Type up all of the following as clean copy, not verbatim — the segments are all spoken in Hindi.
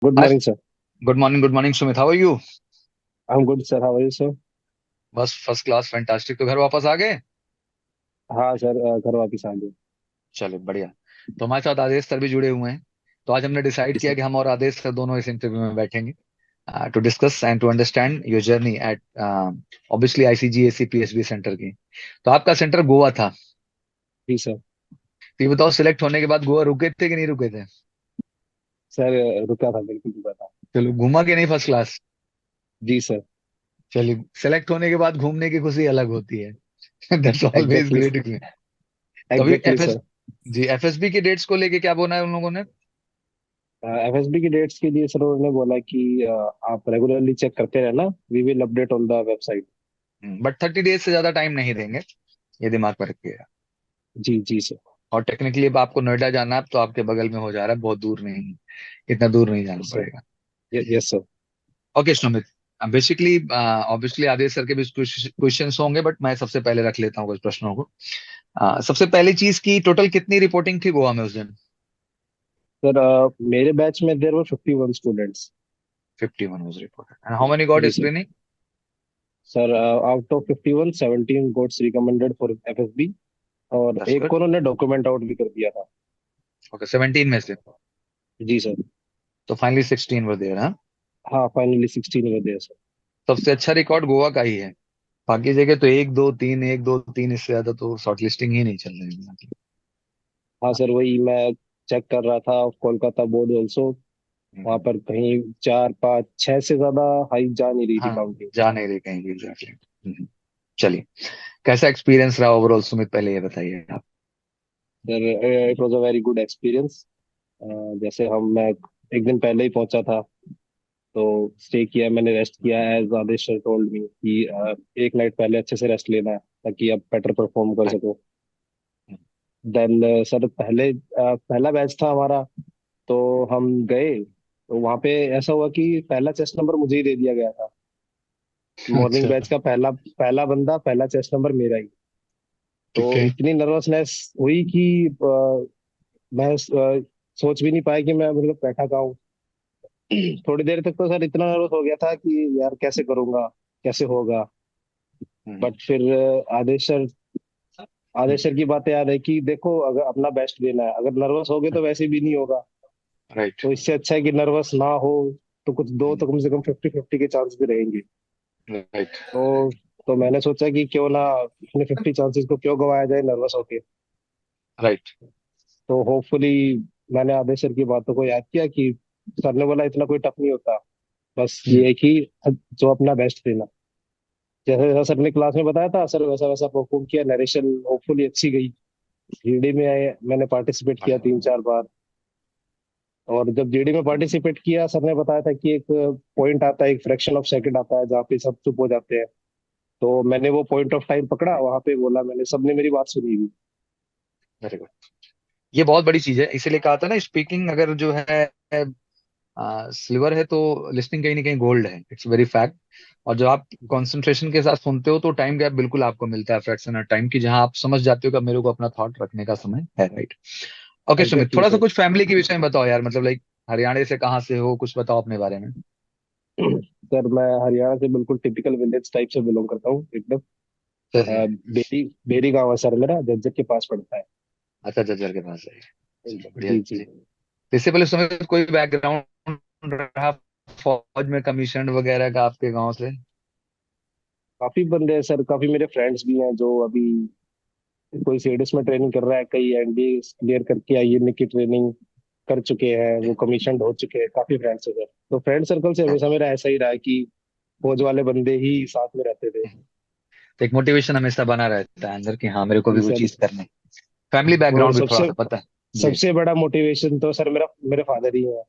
Good हाय। morning, sir. Good morning Sumit, how are you? I'm good, sir. How are you, sir? बस फर्स्ट क्लास, फैंटास्टिक। तो घर वापस आ गए? हाँ सर, घर वापिस आ गए। चलो बढ़िया। तो हमारे साथ आदेश सर भी जुड़े हुए हैं। तो आज हमने डिसाइड जी किया सर। कि हम और आदेश सर दोनों इस इंटरव्यू में बैठेंगे to discuss and to understand your journey at obviously ICGSE PSB centre की। तो आपका सेंटर गोवा था। जी सर। तो ये बताओ, सिलेक्ट होने के बाद गोवा रुके थे कि नहीं रुके थे? सर, रुका था, बिल्कुल रुका था। चलो, घूमा कि नहीं फर्स्ट क्लास? जी सर। चलिए, सेलेक्ट होने के बाद घूमने की खुशी अलग होती है। That's always exactly. ग्रेट। तो अभी एग्जैक्टली एफएस सर। जी एफएसबी की डेट्स को लेके क्या बोला है उन लोगों ने? एफएसबी की डेट्स के लिए सर उन्होंने बोला कि आप रेगुलरली चेक करते रहना। We will update on the website. But 30 days से ज्यादा टाइम नहीं देंगे, ये दिमाग में रखिएगा। जी जी सर। और टेक्निकली अब आपको नोएडा जाना है, अब तो आपके बगल में हो जा रहा है, बहुत दूर नहीं है। इतना दूर नहीं जाना यस सर। पड़ेगा। Yes sir. Okay Sumit, basically obviously Adesh sir के भी क्वेश्चंस होंगे, बट मैं सबसे पहले रख लेता हूँ कुछ प्रश्नों को। सबसे पहली चीज की टोटल कितनी रिपोर्टिंग थी गोवा में उस दिन? सर, मेरे बैच में देर वर 51 students. 51 was reported and how many got ji sir. Screening? Sir, out of 51, 17 goats recommended for FSB. और दैट्स एक गुड। को उन्होंने डॉक्यूमेंट आउट भी कर दिया था। ओके, 17 में से। जी सर। तो फाइनली 16 वर देयर। हाँ, फाइनली 16 हो गए सर। सबसे अच्छा रिकॉर्ड गोवा का ही है। बाकी जगह तो एक दो तीन, एक दो तीन, इससे ज्यादा तो शॉर्ट लिस्टिंग ही नहीं चल रही है यहाँ की। हाँ सर, वही मैं चेक कर रहा था। Kolkata board also. वहां हम्म। पर कहीं 4 5 6 से ज्यादा हाई जा नहीं रही थी हाँ, काउंटिंग। जा नहीं रही कहीं भी एग्जैक्टली। चलिए, कैसा एक्सपीरियंस रहा ओवरऑल सुमित, पहले ये बताइए आप। Sir, it was a very good experience. जैसे मैं एक दिन पहले ही पहुंचा था। तो स्टे किया, मैंने रेस्ट किया एज आदेश सर टोल्ड मी कि एक नाइट पहले अच्छे से रेस्ट लेना है ताकि आप बेटर परफॉर्म कर राइट। सको। देन सर, पहला बैच था हमारा। तो हम गए तो वहां पे ऐसा हुआ कि पहला चेस्ट नंबर मुझे ही दे दिया गया था। मॉर्निंग अच्छा। बैच का पहला पहला बंदा, पहला चेस्ट नंबर मेरा ही। तो ठीक है। इतनी नर्वसनेस हुई कि मैं सोच भी नहीं पाया कि मैं मतलब बैठा कहाँ हूँ। थोड़ी देर तक तो सर इतना नर्वस हो गया था कि यार कैसे करूंगा, कैसे होगा। हम्म। बट फिर आदेश सर की बातें याद है कि देखो, अगर अपना बेस्ट देना है, अगर नर्वस हो गए तो वैसे भी नहीं होगा। राइट। तो इससे अच्छा है कि नर्वस ना हो। तो कुछ दो तो कम से कम 50-50 के चांस भी रहेंगे। राइट। तो तो मैंने सोचा कि क्यों ना अपने 50 चांसेस को क्यों गवाया जाए नर्वस होके। राइट। तो होपफुली मैंने आदेश सर की बातों को याद किया कि सर ने बोला इतना कोई टफ नहीं होता। बस ये है कि जो अपना बेस्ट देना। जैसे जैसा सर ने क्लास में बताया था, सर वैसा वैसा परफॉर्म किया। नरेशन होपफुली अच्छी गई। जीडी में मैंने पार्टिसिपेट किया बढ़िया। 3 4 बार। और जब जीडी में पार्टिसिपेट किया, सर ने बताया था कि एक पॉइंट आता है, एक फ्रैक्शन ऑफ सेकंड आता है जहाँ पे सब चुप हो जाते हैं। तो मैंने वो पॉइंट ऑफ टाइम पकड़ा, वहां पे बोला मैंने, सबने मेरी बात सुनी भी। Very good. ये बहुत बड़ी चीज है, इसीलिए कहा था ना, स्पीकिंग अगर जो है सिल्वर है तो लिसनिंग कहीं ना कहीं गोल्ड है, इट्स वेरी फैक्ट। और जब आप कंसंट्रेशन के साथ सुनते हो तो टाइम गैप बिल्कुल आपको मिलता है, फ्रैक्शन ऑफ टाइम की, जहां आप समझ जाते हो कि अब मेरे को अपना थॉट रखने का समय है। राइट। ओके सुमित, एग्जैक्टली थोड़ा सा सर। कुछ फैमिली के विषय में बताओ यार, मतलब लाइक हरियाणा से कहाँ से हो, कुछ बताओ अपने बारे में। सर, मैं हरियाणा से बिल्कुल टिपिकल विलेज टाइप से बिलोंग करता हूँ एकदम। सही। बेरी बेरी गांव है सर मेरा, झज्जर के पास पड़ता है। अच्छा, जज्जर के पास है। चलो बढ़िया जी जी। जी। इससे पहले सुमित कोई बैकग्राउंड रहा फौज में, कमीशन वगैरह का आपके गांव से? काफी बंदे हैं सर, काफी मेरे फ्रेंड्स भी हैं जो अभी कोई सीडीएस में ट्रेनिंग कर रहा है, कई एनडीए क्लियर करके आईएनए की ट्रेनिंग कर चुके हैं, वो कमीशन हो चुके हैं। काफी फ्रेंड्स हैं सर। तो फ्रेंड सर्कल से हमेशा मेरा ऐसा ही रहा है कि फौज वाले बंदे ही साथ में रहते थे। तो एक मोटिवेशन हमेशा बना रहता है अंदर कि हाँ मेरे को जी भी वो सर। चीज करनी। फैमिली और बैकग्राउंड भी थोड़ा सबसे सा पता है। जी। सबसे बड़ा मोटिवेशन तो सर मेरा मेरे फादर ही है।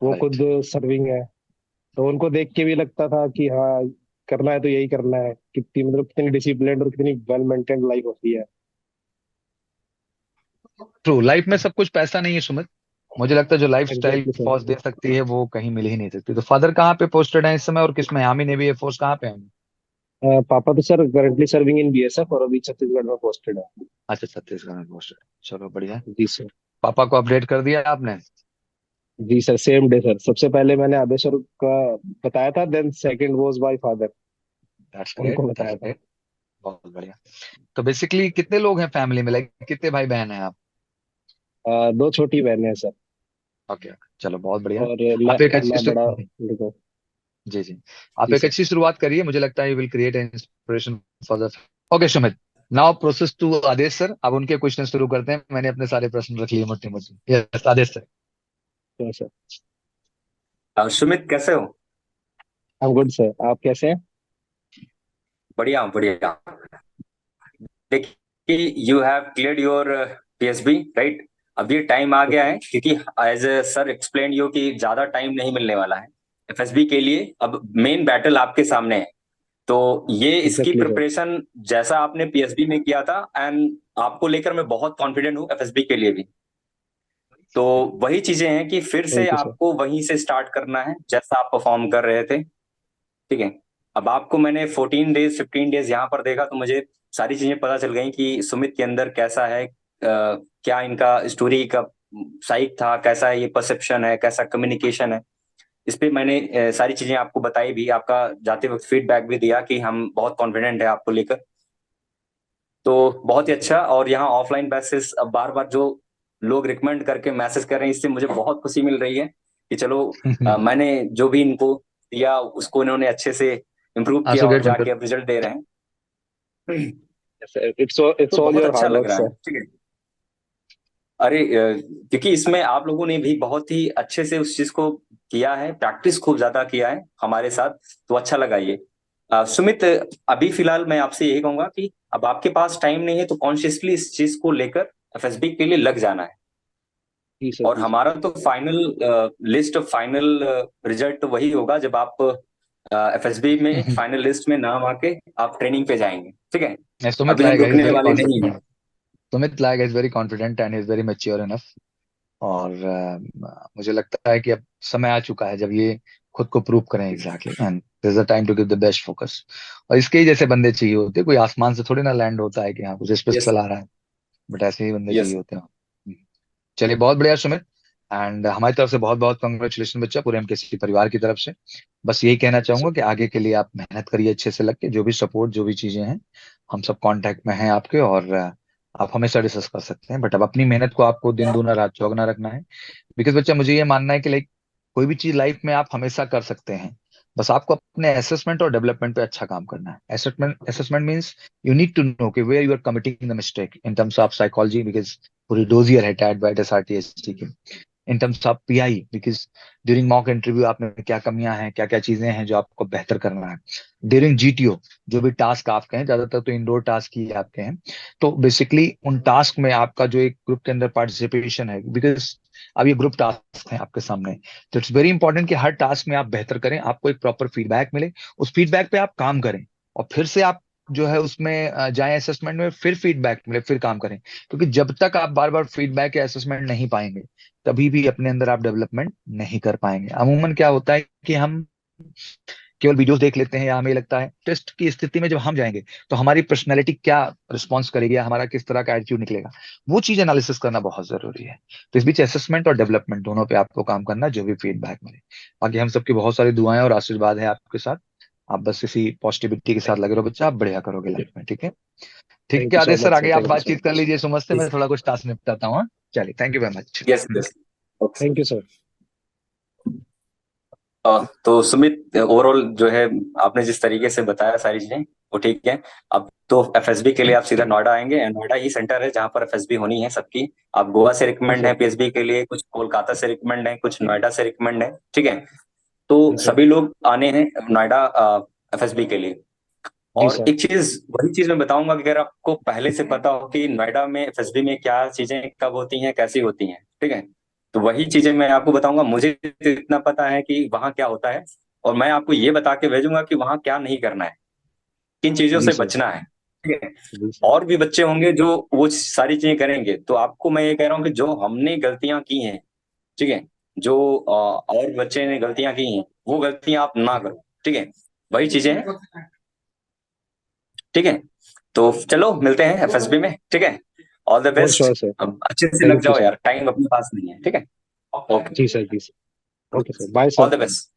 वो खुद राइट। सर्विंग है। तो उनको देख के भी लगता था कि हाँ, करना है तो यही करना है। कितनी मतलब कितनी डिसिप्लिन और कितनी वेल मेंटेन्ड लाइफ होती है। ट्रू, लाइफ में सब कुछ पैसा नहीं है सुमित। मुझे लगता है जो लाइफ स्टाइल एग्जैक्टली सर। फौज दे सकती है वो कहीं मिल ही नहीं सकती। तो फादर कहाँ पे पोस्टेड है इस समय, और किस में, आर्मी नेवी एयरफोर्स कहाँ पे है? पापा तो sir currently serving in BSF और अभी छत्तीसगढ़ में पोस्टेड है। अच्छा, छत्तीसगढ़ में पोस्टेड। चलो बढ़िया। जी सर। पापा को अपडेट कर दिया आपने? जी सर, सेम डे सर। सबसे पहले मैंने आदेश्वर का बताया था, then second was my father, that's great, उनको बताया दैट्स था। ग्रेट। बहुत बढ़िया। तो बेसिकली कितने लोग हैं फैमिली में, लाइक कितने भाई बहन हैं आप? दो छोटी बहनें हैं सर। ओके, चलो बहुत बढ़िया। और आप एक अच्छी मैं बड़ा लड़का हूँ। जी जी, आप जी एक सर। अच्छी शुरुआत करिए, मुझे लगता है you will create an inspiration for the. Okay Sumit, now process to Adesh sir. अब उनके क्वेश्चन शुरू करते हैं, मैंने अपने सारे प्रश्न रख लिए मोटे मोटे। यस आदेश सर। तो सर, सुमित कैसे हो? आई एम गुड सर, आप कैसे हैं? बढ़िया बढ़िया। देखिए, you have cleared your PSB, right? अब ये टाइम आ गया है, क्योंकि एज सर एक्सप्लेन यू कि ज्यादा टाइम नहीं मिलने वाला है एफएसबी के लिए। अब मेन बैटल आपके सामने है। तो ये इसकी एग्जैक्टली सर। प्रिपरेशन जैसा आपने पीएसबी में किया था, एंड आपको लेकर मैं बहुत कॉन्फिडेंट हूँ एफएसबी के लिए भी। तो वही चीजें हैं कि फिर से थैंक यू सर। आपको वहीं से स्टार्ट करना है जैसा आप परफॉर्म कर रहे थे। ठीक है। अब आपको मैंने 14 डेज 15 डेज यहाँ पर देखा, तो मुझे सारी चीजें पता चल गई कि सुमित के अंदर कैसा है, क्या इनका स्टोरी का साइक था, कैसा ये परसेप्शन है, कैसा कम्युनिकेशन है। इस पे मैंने सारी चीजें आपको बताई भी, आपका जाते वक्त फीडबैक भी दिया कि हम बहुत कॉन्फिडेंट है आपको लेकर। तो बहुत ही अच्छा। और यहाँ ऑफलाइन बैचेस अब बार बार जो लोग रिकमेंड करके मैसेज कर रहे हैं, इससे मुझे बहुत खुशी मिल रही है कि चलो मैंने जो भी इनको दिया उसको इन्होंने अच्छे से इम्प्रूव किया आंसू और गेट बंद जाके करो। अब रिजल्ट दे रहे हैं। इट्स तो ऑल बहुत योर अच्छा हार्ड लग वर्क रहा है। सर। ठीक है। अरे क्योंकि इसमें आप लोगों ने भी बहुत ही अच्छे से उस चीज को किया है, प्रैक्टिस खूब ज्यादा किया है हमारे साथ। तो अच्छा लगा ये। सुमित, अभी फिलहाल मैं आपसे यही कहूंगा कि अब आपके पास टाइम नहीं है, तो कॉन्शियसली इस चीज को लेकर एफएसबी के लिए लग जाना है। जी सर, और जी सर। हमारा तो फाइनल लिस्ट, फाइनल रिजल्ट वही होगा जब आप एफएसबी में फाइनल लिस्ट में नाम आके आप ट्रेनिंग पे जाएंगे। ठीक है। सुमित अभी हम लाएगा, इज रुकने वेरी वाले नहीं हैं। कॉन्फिडेंट। सुमित लाएगा is very confident and is very mature enough. और मुझे लगता है कि अब समय आ चुका है जब ये खुद को प्रूव करें exactly, and this is the time to give the best focus. और इसके ही जैसे बंदे चाहिए होते हैं, कोई आसमान से थोड़ी ना लैंड होता है कि हाँ कुछ यस। स्पेशल आ रहा है, बट ऐसे ही बंदे चाहिए यस। होते हैं। चलिए बहुत बढ़िया सुमित। एंड हमारी तरफ से बहुत बहुत कंग्रेचुलेशन बच्चा, पूरे एमकेसी परिवार की तरफ से। बस यही कहना चाहूंगा कि आगे के लिए आप मेहनत करिए अच्छे से लग के, जो भी सपोर्ट जो भी चीजें हैं हम सब कांटेक्ट में हैं आपके। और आप हमेशा डिस्कस कर सकते हैं, बट अब अपनी मेहनत को आपको दिन दूना रात चौगुना रखना है। बिकॉज बच्चा मुझे ये मानना है कि लाइक कोई भी चीज लाइफ में आप हमेशा कर सकते हैं, बस आपको अपने असेसमेंट और डेवलपमेंट पे अच्छा काम करना है। Assessment assessment means you need to know कि where you are committing the mistake in terms of psychology, because पूरी डोजियर है TAT WAT S R T S T की। In terms of PI, because during mock interview आप में क्या कमियां हैं, क्या क्या चीजें हैं जो आपको बेहतर करना है। ड्यूरिंग जीटीओ जो भी टास्क आपके हैं, ज्यादातर तो इंडोर टास्क ही आपके हैं, तो बेसिकली उन टास्क में आपका जो एक ग्रुप के अंदर पार्टिसिपेशन है, बिकॉज अब ये ग्रुप टास्क है आपके सामने, तो इट्स वेरी इंपॉर्टेंट कि हर टास्क में आप बेहतर करें, आपको एक प्रॉपर फीडबैक मिले, उस फीडबैक पे आप काम करें, और फिर से आप जो है उसमें जाएं असेसमेंट में, फिर फीडबैक मिले फिर काम करें। क्योंकि जब तक आप बार बार फीडबैक या असेसमेंट नहीं पाएंगे, तभी भी अपने अंदर आप डेवलपमेंट नहीं कर पाएंगे। अमूमन क्या होता है कि हम केवल वीडियोस देख लेते हैं, या हमें लगता है टेस्ट की स्थिति में जब हम जाएंगे तो हमारी पर्सनैलिटी क्या रिस्पॉन्स करेगी, या हमारा किस तरह का एटीट्यूड निकलेगा, वो चीज एनालिसिस करना बहुत जरूरी है। तो इस बीच असेसमेंट और डेवलपमेंट दोनों पे आपको काम करना, जो भी फीडबैक मिले। बाकी हम सबकी बहुत सारी दुआएं और आशीर्वाद है आपके साथ। आप बस इसी पॉजिटिविटी के साथ लगे रहो बच्चा, आप बढ़िया करोगे लाइफ में। ठीक है। ठीक थैंक है you so Adesh sir, much sir, आगे आप थैंक यू सो बातचीत कर मच। लीजिए सुमन से, मैं थोड़ा कुछ टास्क निपटाता हूँ। हाँ? चलिए, thank you very much. Yes. Yes. Okay. Thank you sir. तो सुमित, ओवरऑल जो है आपने जिस तरीके से बताया सारी चीजें, वो ठीक है। अब तो एफएसबी के लिए आप सीधा नोएडा आएंगे, and नोएडा ही सेंटर है जहां पर एफएसबी होनी है सबकी। आप गोवा से जी रिकमेंड है सर। पीएसबी के लिए, कुछ कोलकाता से रिकमेंड है, कुछ नोएडा से रिकमेंड है। ठीक है। तो जी सर। सभी लोग आने हैं नोएडा एफएसबी के लिए। जी और सर। एक चीज, वही चीज मैं बताऊंगा कि अगर आपको पहले से पता हो कि नोएडा में एफएसबी में क्या चीजें कब होती हैं, कैसी होती हैं, ठीक है, तो वही चीजें मैं आपको बताऊंगा। मुझे तो इतना पता है कि वहां क्या होता है, और मैं आपको ये बता के भेजूंगा कि वहां क्या नहीं करना है, किन चीजों जी से सर। बचना है। ठीक है। जी सर। और भी बच्चे होंगे जो वो सारी चीजें करेंगे, तो आपको मैं ये कह रहा हूँ कि जो हमने गलतियां की हैं, ठीक है, जो और बच्चे ने गलतियां की हैं, वो गलतियां आप ना करो। ठीक है। वही चीजें हैं। ठीक है। तो चलो मिलते हैं एफएसबी में। ठीक है। All the for best. Sure sir. अब अच्छे से लग थैंक यू जाओ सर। यार, टाइम अपने पास नहीं है। ठीक है। ओके, जी सर, जी sir. Okay sir, bye all sir. The best.